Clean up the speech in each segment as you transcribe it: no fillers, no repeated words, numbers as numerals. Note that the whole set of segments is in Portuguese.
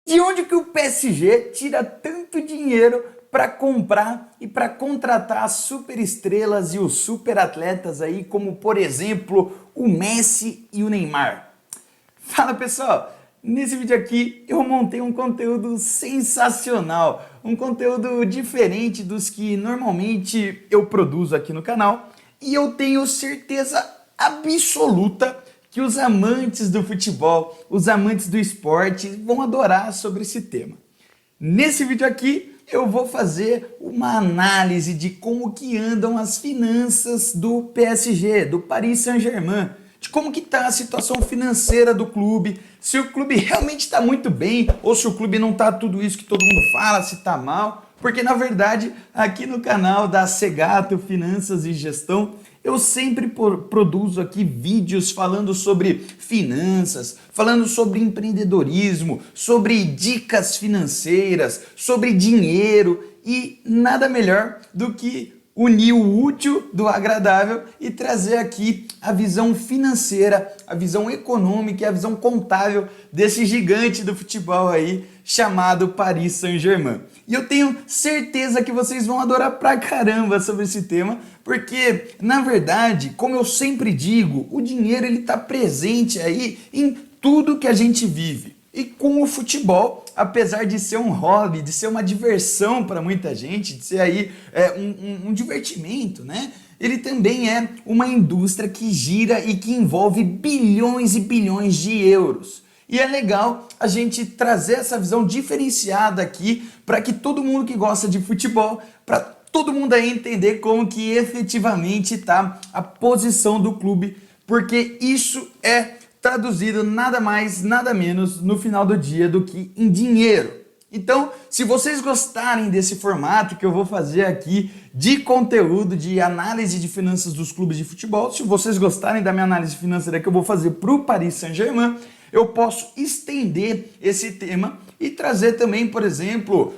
De onde que o PSG tira tanto dinheiro para comprar e para contratar as superestrelas e os superatletas aí, como por exemplo o Messi e o Neymar? Fala pessoal, nesse vídeo aqui eu montei um conteúdo sensacional, um conteúdo diferente dos que normalmente eu produzo aqui no canal e eu tenho certeza absoluta que os amantes do futebol, os amantes do esporte vão adorar sobre esse tema. Nesse vídeo aqui eu vou fazer uma análise de como que andam as finanças do PSG, do Paris Saint-Germain, de como que está a situação financeira do clube, se o clube realmente está muito bem ou se o clube não está tudo isso que todo mundo fala, se está mal, porque na verdade aqui no canal da Segato Finanças e Gestão eu sempre produzo aqui vídeos falando sobre finanças, falando sobre empreendedorismo, sobre dicas financeiras, sobre dinheiro e nada melhor do que unir o útil do agradável e trazer aqui a visão financeira, a visão econômica e a visão contábil desse gigante do futebol aí chamado Paris Saint-Germain. E eu tenho certeza que vocês vão adorar pra caramba sobre esse tema, porque na verdade, como eu sempre digo, o dinheiro ele tá presente aí em tudo que a gente vive. E com o futebol, apesar de ser um hobby, de ser uma diversão para muita gente, de ser aí um divertimento, né? Ele também é uma indústria que gira e que envolve bilhões e bilhões de euros. E é legal a gente trazer essa visão diferenciada aqui para que todo mundo que gosta de futebol, para todo mundo aí entender como que efetivamente está a posição do clube, porque isso é traduzido nada mais, nada menos no final do dia do que em dinheiro. Então, se vocês gostarem desse formato que eu vou fazer aqui de conteúdo, de análise de finanças dos clubes de futebol, se vocês gostarem da minha análise financeira que eu vou fazer para o Paris Saint-Germain, eu posso estender esse tema e trazer também, por exemplo,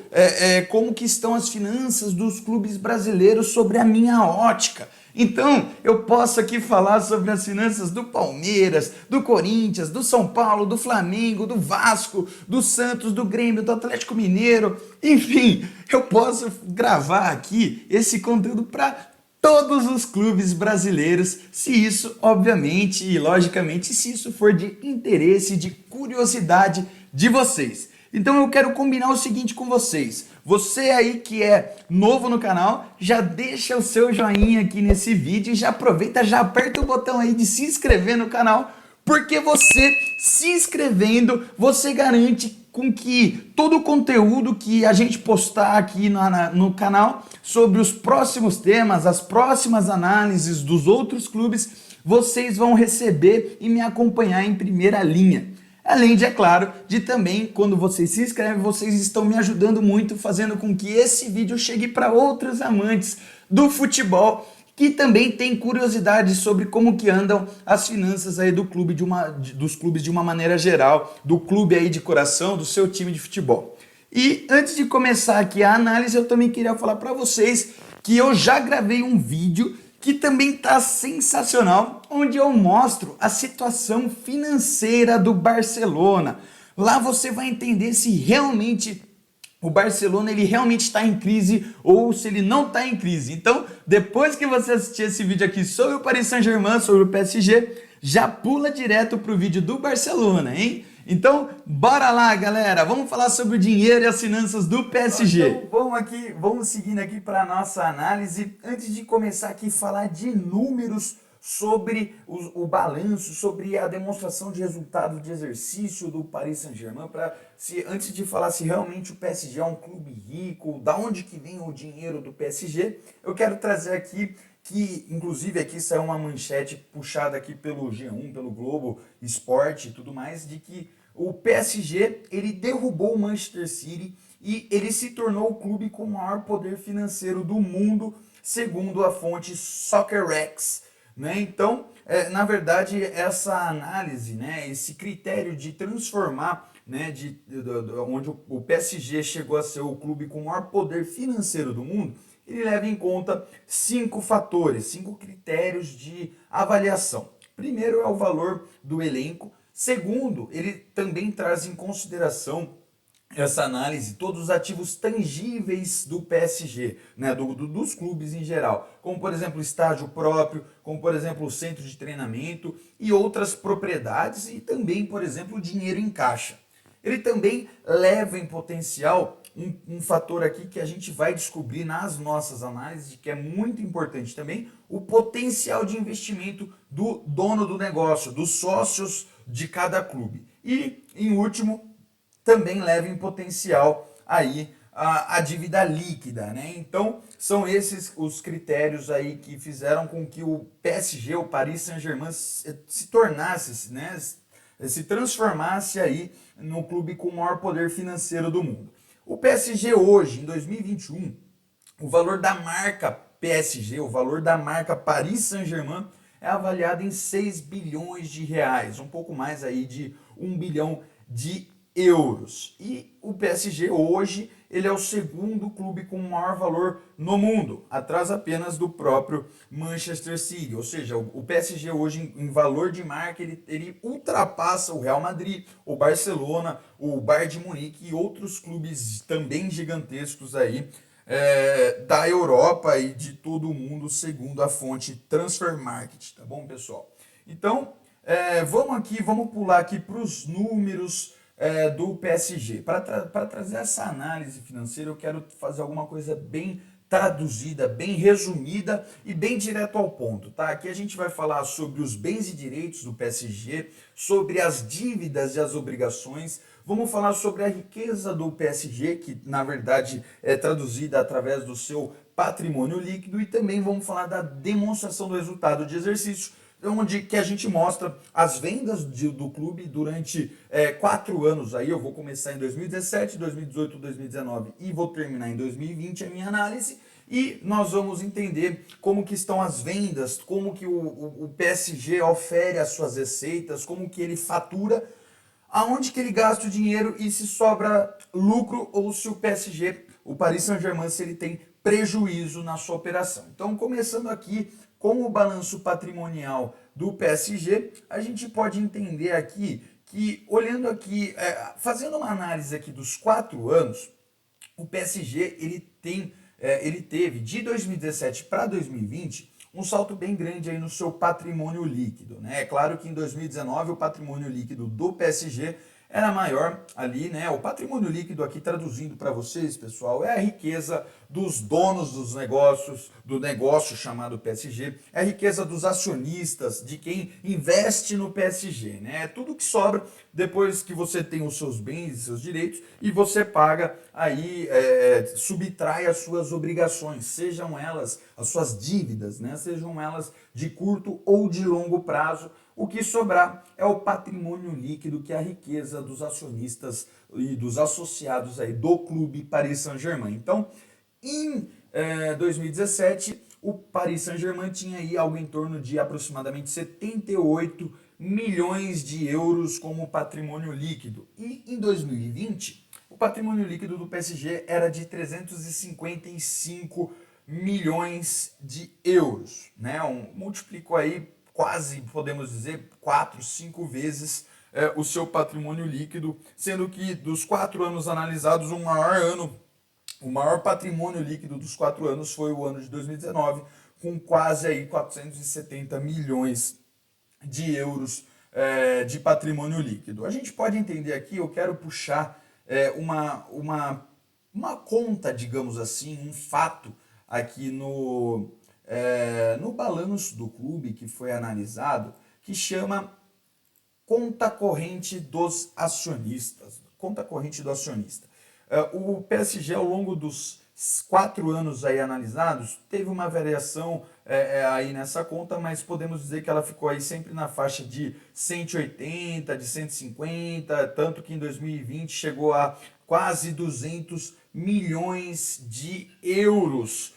como que estão as finanças dos clubes brasileiros sobre a minha ótica. Então, eu posso aqui falar sobre as finanças do Palmeiras, do Corinthians, do São Paulo, do Flamengo, do Vasco, do Santos, do Grêmio, do Atlético Mineiro. Enfim, eu posso gravar aqui esse conteúdo para todos os clubes brasileiros, se isso, obviamente e logicamente, se isso for de interesse, de curiosidade de vocês. Então eu quero combinar o seguinte com vocês. Você aí que é novo no canal, já deixa o seu joinha aqui nesse vídeo e já aproveita, já aperta o botão aí de se inscrever no canal, porque você se inscrevendo, você garante com que todo o conteúdo que a gente postar aqui no canal sobre os próximos temas, as próximas análises dos outros clubes, vocês vão receber e me acompanhar em primeira linha. Além de, é claro, de também, quando vocês se inscrevem, vocês estão me ajudando muito, fazendo com que esse vídeo chegue para outros amantes do futebol que também tem curiosidade sobre como que andam as finanças aí do clube dos clubes de uma maneira geral, do clube aí de coração, do seu time de futebol. E antes de começar aqui a análise, eu também queria falar para vocês que eu já gravei um vídeo que também está sensacional, onde eu mostro a situação financeira do Barcelona. Lá você vai entender se realmente o Barcelona ele realmente está em crise ou se ele não está em crise. Então, depois que você assistir esse vídeo aqui sobre o Paris Saint-Germain, sobre o PSG, já pula direto para o vídeo do Barcelona, hein? Então, bora lá, galera. Vamos falar sobre o dinheiro e as finanças do PSG. Então, vamos seguindo aqui para a nossa análise. Antes de começar aqui a falar de números sobre o balanço, sobre a demonstração de resultado de exercício do Paris Saint-Germain, antes de falar se realmente o PSG é um clube rico, da onde que vem o dinheiro do PSG, eu quero trazer aqui que, inclusive, aqui saiu uma manchete puxada aqui pelo G1, pelo Globo Esporte e tudo mais, de que o PSG, ele derrubou o Manchester City e ele se tornou o clube com o maior poder financeiro do mundo, segundo a fonte SoccerX, né? Então, na verdade, essa análise, né, esse critério de transformar, né, onde o PSG chegou a ser o clube com o maior poder financeiro do mundo, ele leva em conta 5 fatores, 5 critérios de avaliação. Primeiro é o valor do elenco. Segundo, ele também traz em consideração essa análise todos os ativos tangíveis do PSG, né, dos clubes em geral, como por exemplo o estádio próprio, como por exemplo o centro de treinamento e outras propriedades e também, por exemplo, o dinheiro em caixa. Ele também leva em potencial um fator aqui que a gente vai descobrir nas nossas análises, que é muito importante também, o potencial de investimento do dono do negócio, dos sócios de cada clube. E, em último, também leva em potencial aí a dívida líquida, né? Então, são esses os critérios aí que fizeram com que o PSG, o Paris Saint-Germain, se tornasse, né, se transformasse aí no clube com o maior poder financeiro do mundo. O PSG hoje, em 2021, o valor da marca PSG, o valor da marca Paris Saint-Germain, é avaliado em 6 bilhões de reais, um pouco mais aí de 1 bilhão de euros. E o PSG hoje, ele é o segundo clube com maior valor no mundo, atrás apenas do próprio Manchester City. Ou seja, o PSG hoje em valor de marca, ele ultrapassa o Real Madrid, o Barcelona, o Bayern de Munique e outros clubes também gigantescos aí da Europa e de todo o mundo, segundo a fonte Transfer Market, tá bom, pessoal? Então, vamos pular aqui para os números do PSG. Para trazer essa análise financeira, eu quero fazer alguma coisa bem traduzida, bem resumida e bem direto ao ponto, tá? Aqui a gente vai falar sobre os bens e direitos do PSG, sobre as dívidas e as obrigações. Vamos falar sobre a riqueza do PSG, que na verdade é traduzida através do seu patrimônio líquido, e também vamos falar da demonstração do resultado de exercício, onde que a gente mostra as vendas do clube durante 4 anos. Aí eu vou começar em 2017, 2018, 2019 e vou terminar em 2020 a minha análise. E nós vamos entender como que estão as vendas, como que o PSG ofere as suas receitas, como que ele fatura, aonde que ele gasta o dinheiro e se sobra lucro ou se o PSG, o Paris Saint-Germain, se ele tem prejuízo na sua operação. Então, começando aqui com o balanço patrimonial do PSG, a gente pode entender aqui que, olhando aqui, fazendo uma análise aqui dos 4 anos, o PSG ele teve de 2017 para 2020 um salto bem grande aí no seu patrimônio líquido, né? É claro que em 2019 o patrimônio líquido do PSG era maior ali, né? O patrimônio líquido aqui, traduzindo para vocês, pessoal, é a riqueza dos donos dos negócios, do negócio chamado PSG, é a riqueza dos acionistas, de quem investe no PSG, né? É tudo que sobra depois que você tem os seus bens e seus direitos e você paga aí, subtrai as suas obrigações, sejam elas as suas dívidas, né? Sejam elas de curto ou de longo prazo. O que sobrar é o patrimônio líquido, que é a riqueza dos acionistas e dos associados aí do clube Paris Saint-Germain. Então, em 2017, o Paris Saint-Germain tinha aí algo em torno de aproximadamente 78 milhões de euros como patrimônio líquido. E em 2020, o patrimônio líquido do PSG era de 355 milhões de euros, né? Multiplicou aí quase, podemos dizer, 4, 5 vezes o seu patrimônio líquido, sendo que dos 4 anos analisados, o maior patrimônio líquido dos 4 anos foi o ano de 2019, com quase aí 470 milhões de euros de patrimônio líquido. A gente pode entender aqui, eu quero puxar uma conta, digamos assim, um fato aqui no balanço do clube que foi analisado, que chama conta corrente dos acionistas. Conta corrente do acionista. O PSG, ao longo dos 4 anos aí analisados, teve uma variação aí nessa conta, mas podemos dizer que ela ficou aí sempre na faixa de 180, de 150, tanto que em 2020 chegou a quase 200 milhões de euros.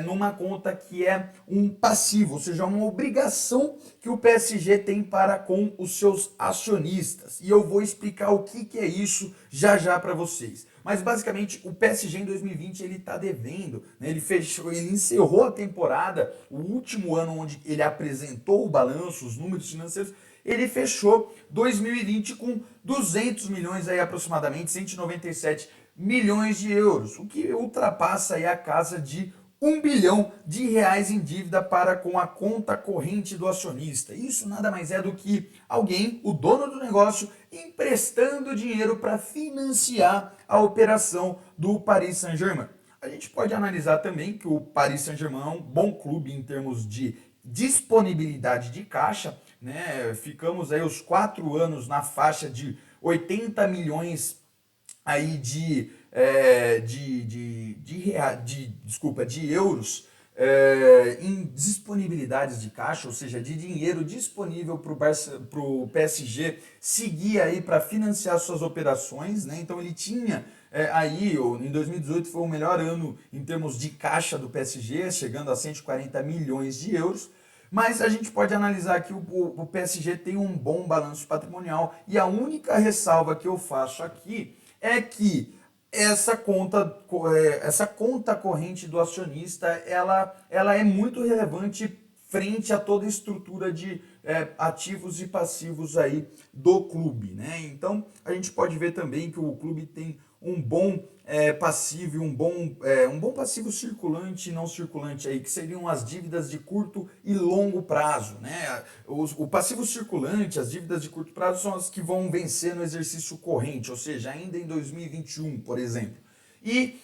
Numa conta que é um passivo, ou seja, uma obrigação que o PSG tem para com os seus acionistas. E eu vou explicar o que é isso já já para vocês. Mas basicamente o PSG em 2020 ele está devendo, né? Ele encerrou a temporada, o último ano onde ele apresentou o balanço, os números financeiros, ele fechou 2020 com 200 milhões aí aproximadamente, 197 milhões de euros, o que ultrapassa aí a casa de 1 bilhão de reais em dívida para com a conta corrente do acionista. Isso nada mais é do que alguém, o dono do negócio, emprestando dinheiro para financiar a operação do Paris Saint-Germain. A gente pode analisar também que o Paris Saint-Germain é um bom clube em termos de disponibilidade de caixa, né? Ficamos aí os 4 anos na faixa de 80 milhões aí de euros em disponibilidades de caixa, ou seja, de dinheiro disponível para o PSG seguir aí para financiar suas operações, né? Então ele tinha aí, em 2018 foi o melhor ano em termos de caixa do PSG, chegando a 140 milhões de euros. Mas a gente pode analisar que o PSG tem um bom balanço patrimonial e a única ressalva que eu faço aqui é que essa conta corrente do acionista, ela é muito relevante frente a toda a estrutura de ativos e passivos aí do clube, né? Então a gente pode ver também que o clube tem um bom passivo, um bom passivo circulante e não circulante aí, que seriam as dívidas de curto e longo prazo, né? O passivo circulante, as dívidas de curto prazo são as que vão vencer no exercício corrente, ou seja, ainda em 2021, por exemplo. E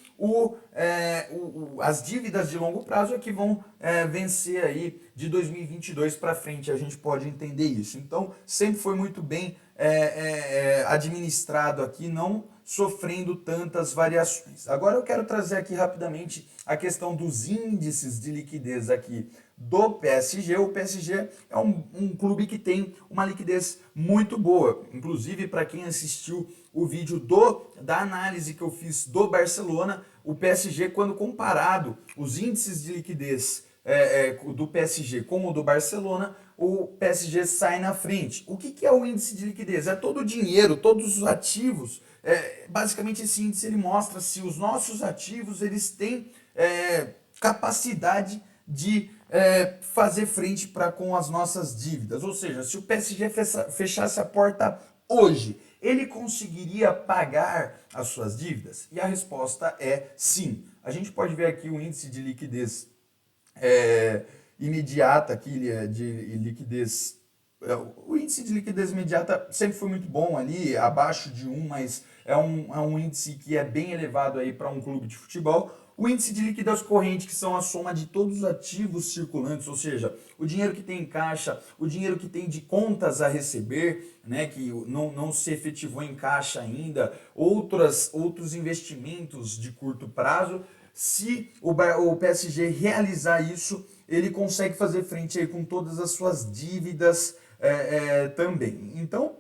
as dívidas de longo prazo é que vão vencer aí de 2022 para frente, a gente pode entender isso. Então, sempre foi muito bem administrado aqui, não sofrendo tantas variações. Agora eu quero trazer aqui rapidamente a questão dos índices de liquidez aqui do PSG. O PSG é um clube que tem uma liquidez muito boa. Inclusive, para quem assistiu o vídeo da análise que eu fiz do Barcelona, o PSG, quando comparado os índices de liquidez do PSG com o do Barcelona, o PSG sai na frente. O que é o índice de liquidez? É todo o dinheiro, todos os ativos. Basicamente esse índice ele mostra se os nossos ativos eles têm capacidade de fazer frente com as nossas dívidas. Ou seja, se o PSG fechasse a porta hoje, ele conseguiria pagar as suas dívidas? E a resposta é sim. A gente pode ver aqui o índice de liquidez imediata, aqui de liquidez. O índice de liquidez imediata sempre foi muito bom ali, abaixo de 1, mas é um índice que é bem elevado aí para um clube de futebol. O índice de liquidez corrente, que são a soma de todos os ativos circulantes, ou seja, o dinheiro que tem em caixa, o dinheiro que tem de contas a receber, né, que não se efetivou em caixa ainda, outros investimentos de curto prazo. Se o PSG realizar isso, ele consegue fazer frente aí com todas as suas dívidas também. Então,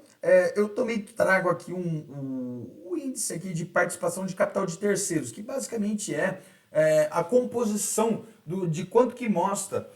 eu também trago aqui o índice aqui de participação de capital de terceiros, que basicamente é a composição de quanto que mostra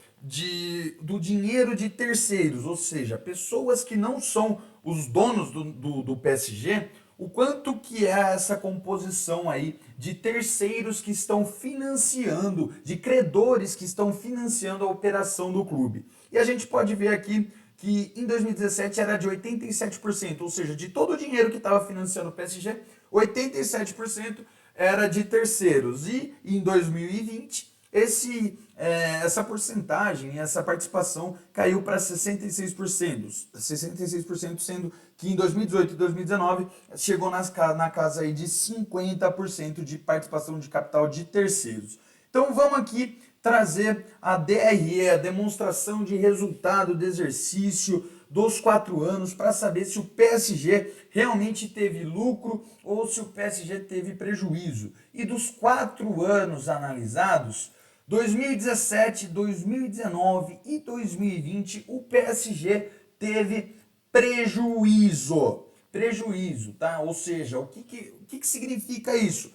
do dinheiro de terceiros, ou seja, pessoas que não são os donos do PSG, o quanto que é essa composição aí de terceiros que estão financiando, de credores que estão financiando a operação do clube. E a gente pode ver aqui que em 2017 era de 87%, ou seja, de todo o dinheiro que estava financiando o PSG, 87% era de terceiros. E em 2020, essa porcentagem, essa participação caiu para 66%. 66% sendo que em 2018 e 2019 chegou na casa aí de 50% de participação de capital de terceiros. Então vamos aqui trazer a DRE, a demonstração de resultado do exercício dos 4 anos, para saber se o PSG realmente teve lucro ou se o PSG teve prejuízo. E dos 4 anos analisados, 2017, 2019 e 2020, o PSG teve prejuízo. Prejuízo, tá? Ou seja, o que significa isso?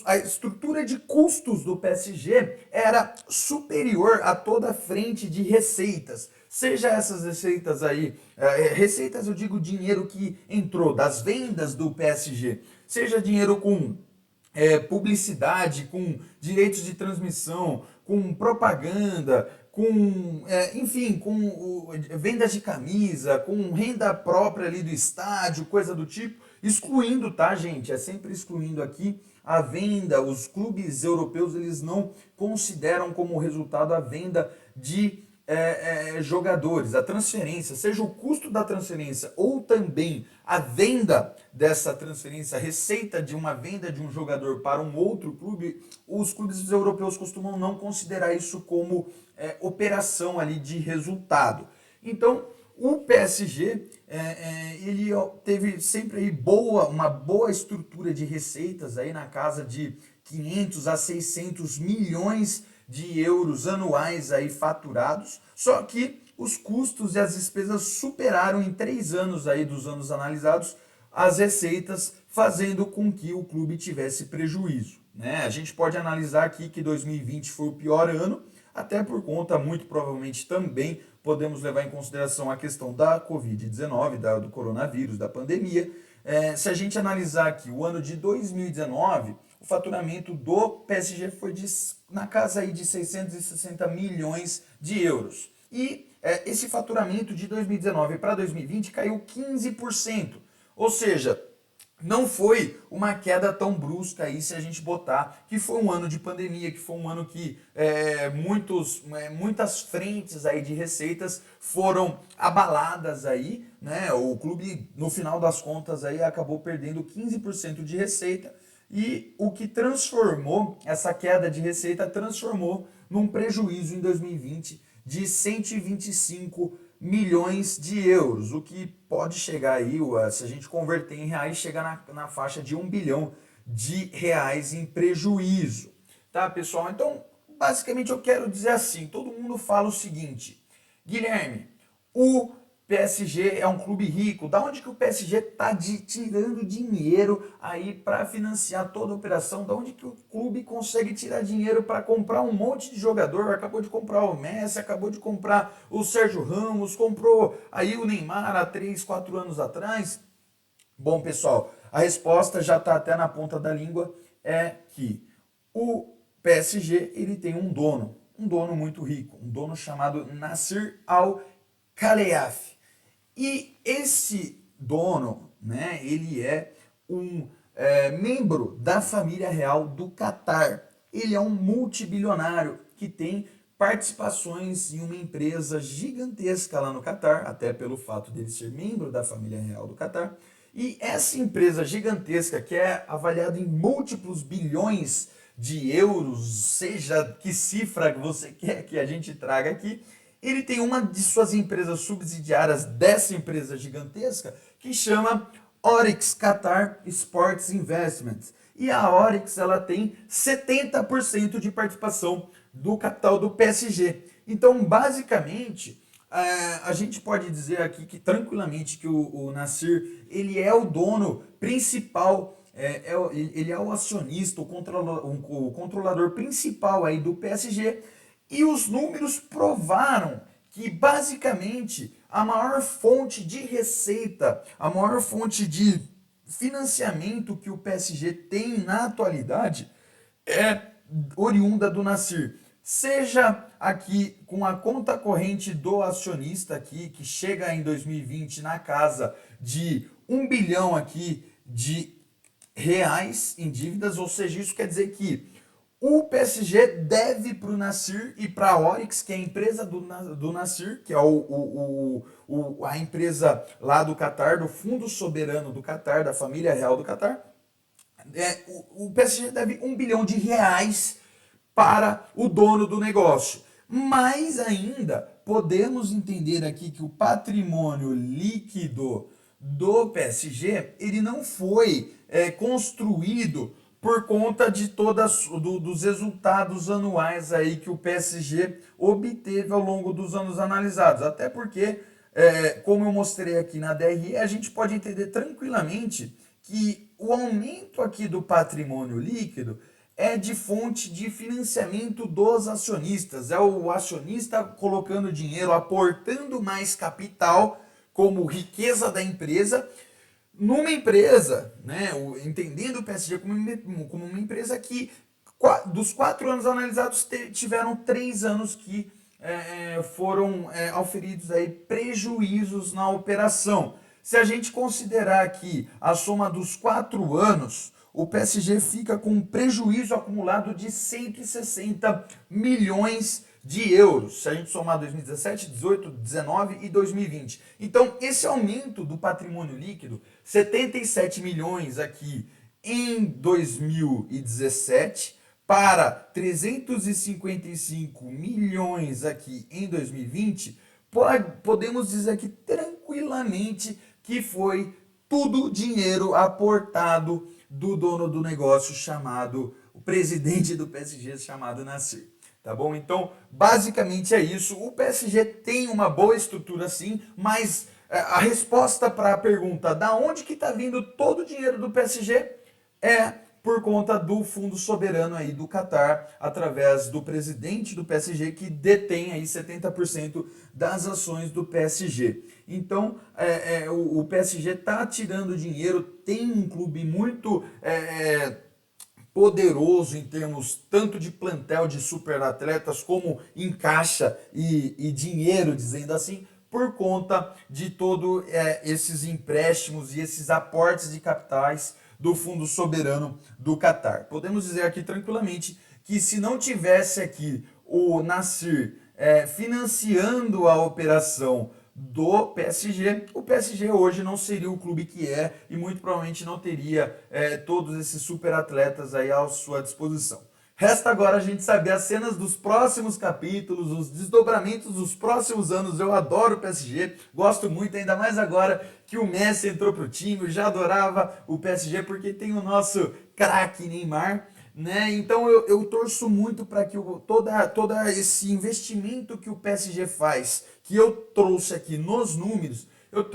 A estrutura de custos do PSG era superior a toda a frente de receitas. Seja essas receitas aí, receitas eu digo dinheiro que entrou das vendas do PSG, seja dinheiro com publicidade, com direitos de transmissão, com propaganda, com, enfim, vendas de camisa, com renda própria ali do estádio, coisa do tipo, excluindo, tá, gente? É sempre excluindo aqui a venda. Os clubes europeus, eles não consideram como resultado a venda de jogadores, a transferência, seja o custo da transferência ou também a venda dessa transferência, a receita de uma venda de um jogador para um outro clube, os clubes europeus costumam não considerar isso como operação ali de resultado. Então, o PSG ele teve sempre aí uma boa estrutura de receitas aí na casa de 500 a 600 milhões de euros anuais aí faturados, só que os custos e as despesas superaram em 3 anos aí dos anos analisados as receitas, fazendo com que o clube tivesse prejuízo, né? A gente pode analisar aqui que 2020 foi o pior ano, até por conta, muito provavelmente também, podemos levar em consideração a questão da Covid-19, do coronavírus, da pandemia. Se a gente analisar aqui o ano de 2019, o faturamento do PSG foi na casa aí de 660 milhões de euros. E esse faturamento de 2019 para 2020 caiu 15%. Ou seja, não foi uma queda tão brusca aí se a gente botar que foi um ano de pandemia, que foi um ano que muitas frentes aí de receitas foram abaladas aí, né? O clube, no final das contas, aí acabou perdendo 15% de receita e o que transformou, essa queda de receita transformou num prejuízo em 2020 de 125 milhões de euros, o que pode chegar aí, se a gente converter em reais, chega na faixa de 1 bilhão de reais em prejuízo. Tá, pessoal? Então, basicamente eu quero dizer assim, todo mundo fala o seguinte, Guilherme, o PSG é um clube rico. Da onde que o PSG está tirando dinheiro aí para financiar toda a operação? Da onde que o clube consegue tirar dinheiro para comprar um monte de jogador? Acabou de comprar o Messi, acabou de comprar o Sérgio Ramos, comprou aí o Neymar há 3, 4 anos atrás. Bom, pessoal, a resposta já está até na ponta da língua, é que o PSG ele tem um dono muito rico, um dono chamado Nasser Al-Khelaifi. E esse dono, né, ele é um membro da família real do Catar. Ele é um multibilionário que tem participações em uma empresa gigantesca lá no Catar, até pelo fato dele ser membro da família real do Catar. E essa empresa gigantesca, que é avaliada em múltiplos bilhões de euros, seja que cifra você quer que a gente traga aqui, ele tem uma de suas empresas subsidiárias dessa empresa gigantesca que chama Oryx Qatar Sports Investments. E a Oryx ela tem 70% de participação do capital do PSG. Então, basicamente, a gente pode dizer aqui que tranquilamente que o Nasser ele é o dono principal, ele é o acionista, o controlador principal aí do PSG. E os números provaram que, basicamente, a maior fonte de receita, a maior fonte de financiamento que o PSG tem na atualidade é oriunda do Nasser. Seja aqui com a conta corrente do acionista aqui, que chega em 2020 na casa de 1 bilhão aqui de reais em dívidas, ou seja, isso quer dizer que o PSG deve para o Nasser e para a Oryx, que é a empresa do Nasser, que é a empresa lá do Catar, do Fundo Soberano do Catar, da família real do Catar. O PSG deve 1 bilhão de reais para o dono do negócio. Mais ainda, podemos entender aqui que o patrimônio líquido do PSG ele não foi construído por conta de dos resultados anuais aí que o PSG obteve ao longo dos anos analisados. Até porque, como eu mostrei aqui na DRE, a gente pode entender tranquilamente que o aumento aqui do patrimônio líquido é de fonte de financiamento dos acionistas. É o acionista colocando dinheiro, aportando mais capital como riqueza da empresa, numa empresa, né, entendendo o PSG como uma empresa que dos 4 anos analisados tiveram 3 anos que foram auferidos aí prejuízos na operação. Se a gente considerar aqui a soma dos 4 anos, o PSG fica com um prejuízo acumulado de 160 milhões de euros, se a gente somar 2017, 18, 19 e 2020. Então, esse aumento do patrimônio líquido, 77 milhões aqui em 2017 para 355 milhões aqui em 2020, podemos dizer aqui tranquilamente que foi tudo dinheiro aportado do dono do negócio chamado, o presidente do PSG chamado Nasser. Tá bom? Então, basicamente é isso. O PSG tem uma boa estrutura sim, mas a resposta para a pergunta da onde que está vindo todo o dinheiro do PSG é por conta do fundo soberano aí do Qatar, através do presidente do PSG, que detém aí 70% das ações do PSG. Então, o PSG está tirando dinheiro, tem um clube muito poderoso em termos tanto de plantel de superatletas como em caixa e dinheiro, dizendo assim, por conta de todos esses empréstimos e esses aportes de capitais do Fundo Soberano do Catar. Podemos dizer aqui tranquilamente que se não tivesse aqui o Nasser financiando a operação do PSG, o PSG hoje não seria o clube que é e muito provavelmente não teria todos esses super atletas aí à sua disposição. Resta agora a gente saber as cenas dos próximos capítulos, os desdobramentos dos próximos anos. Eu adoro o PSG, gosto muito, ainda mais agora que o Messi entrou pro time. Eu já adorava o PSG porque tem o nosso craque Neymar, né? Então eu torço muito para que todo esse investimento que o PSG faz, que eu trouxe aqui nos números, eu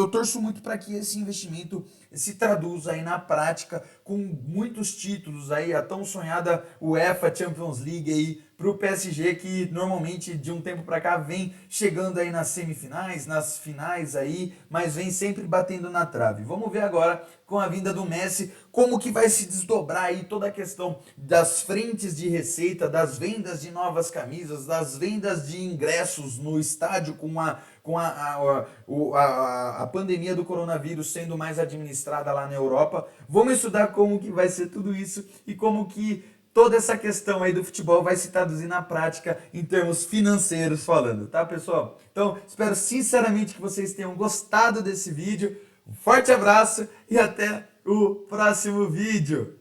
torço muito para que esse investimento se traduza aí na prática com muitos títulos aí, a tão sonhada UEFA Champions League aí para o PSG, que normalmente de um tempo para cá vem chegando aí nas semifinais, nas finais aí, mas vem sempre batendo na trave. Vamos ver agora com a vinda do Messi como que vai se desdobrar aí toda a questão das frentes de receita, das vendas de novas camisas, das vendas de ingressos no estádio com a pandemia do coronavírus sendo mais administrada lá na Europa. Vamos estudar como que vai ser tudo isso e como que toda essa questão aí do futebol vai se traduzir na prática em termos financeiros falando, tá, pessoal? Então, espero sinceramente que vocês tenham gostado desse vídeo. Um forte abraço e até o próximo vídeo.